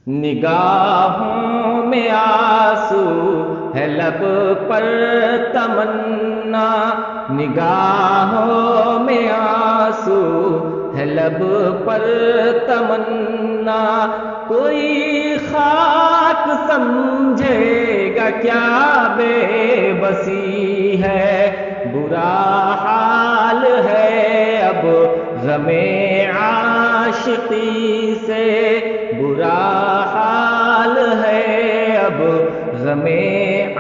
نگاہوں میں آنسو ہے لب پر تمنا، نگاہوں میں آنسو ہے لب پر تمنا، کوئی خاک سمجھے گا کیا بے بسی ہے، برا حال ہے اب غم عاشقی سے، برا حال ہے اب غم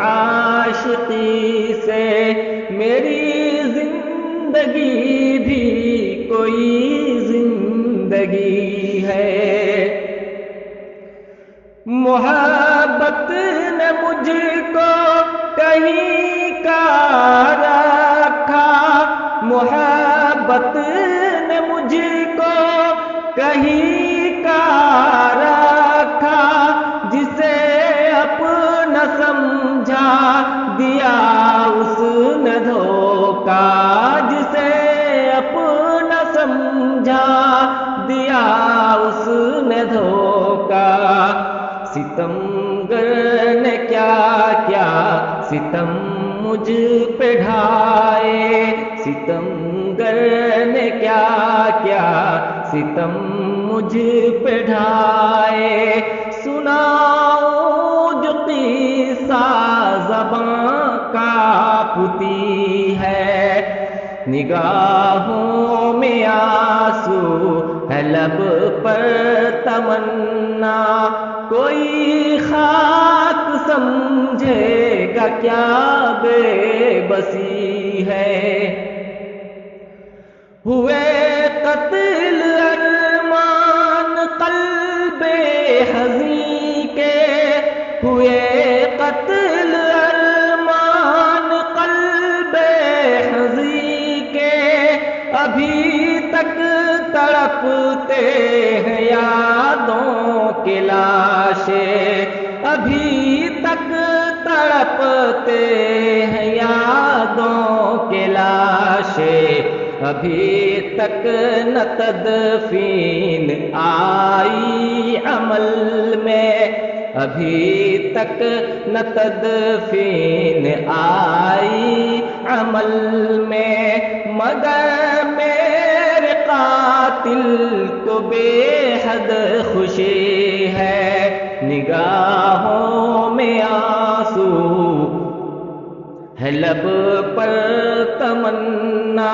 عاشقی سے، میری زندگی بھی کوئی زندگی ہے، محبت نے مجھ کو کہیں کا رکھا، محبت نے مجھ کو کہیں کا رکھا، جسے اپنا سمجھا دیا اس نے دھوکا، جسے اپنا سمجھا دیا اس نے دھوکا، ستمگر نے کیا کیا ستم مجھ پہ ڈھائے، ستمگر نے کیا کیا ستم مجھ پہ ڈھائے، سناؤں جو قصہ زباں کانپتی ہے، نگاہوں میں آنسو ہے لب پر تمنا، کوئی خاک سمجھے گا کیا بے بسی ہے، ہوئے قتل ارمان قلب حزیں کے، ہوئے قتل ارمان قلب حزیں کے، ابھی تک تڑپتے ہیں یادوں کے لاشیں، ابھی تک تڑپتے ہیں یادوں کے لاشیں، ابھی تک نہ تدفین آئی عمل میں، ابھی تک نہ تدفین آئی عمل میں، مگر میرے قاتل کو بے حد خوشی ہے، نگاہوں میں آنسو ہے لب پر تمنا،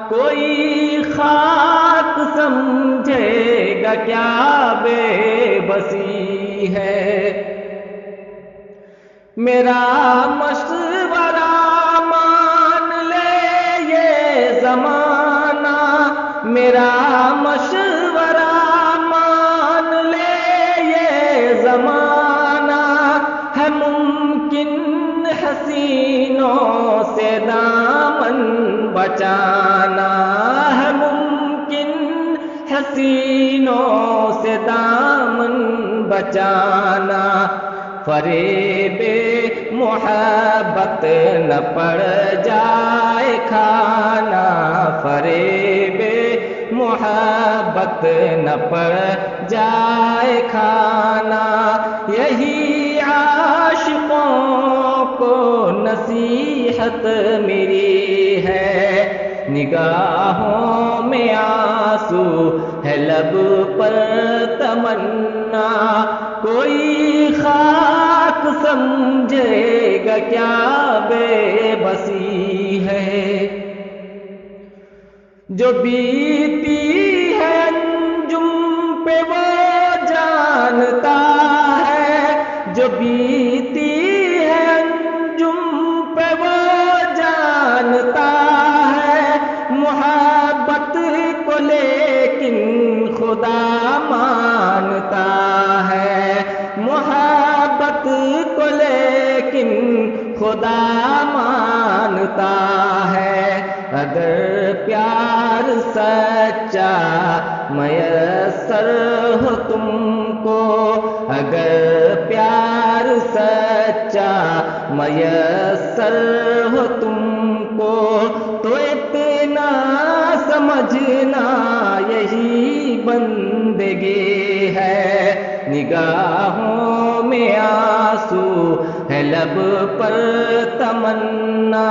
کوئی خاک سمجھے گا کیا بے بسی ہے، میرا مشورہ مان لے یہ زمانہ، میرا مشورہ مان لے یہ زمانہ، ہے ممکن حسینوں سے دامن بچانا، ہے ممکن حسینوں سے دامن بچانا، فریب محبت نہ پڑ جائے کھانا، فریب محبت نہ پڑ جائے کھانا، یہی عاشقوں کو نصیحت میری ہے، نگاہوں میں آنسو ہے لب پر تمنا، کوئی خاک سمجھے گا کیا بے بسی ہے، جو بیتی ہے انجم پہ وہ جانتا ہے، جو بیتی ہے انجم پہ وہ جانتا ہے، محبت کو لیکن خدا مانتا ہے، محبت کو لیکن خدا مانتا ہے، اگر پیار سچا میسر ہو تم کو، اگر پیار سچا میسر ہو تم کو، تو اتنا سمجھنا یہی بندگی ہے، نگاہوں میں آنسو ہے، لب پر تمنا،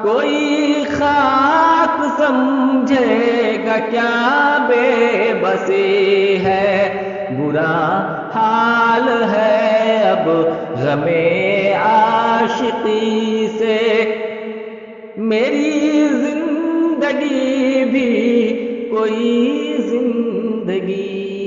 کوئی خاک سمجھے گا کیا بے بسی ہے، برا حال ہے اب غم عاشقی سے، میری زندگی بھی کوئی زندگی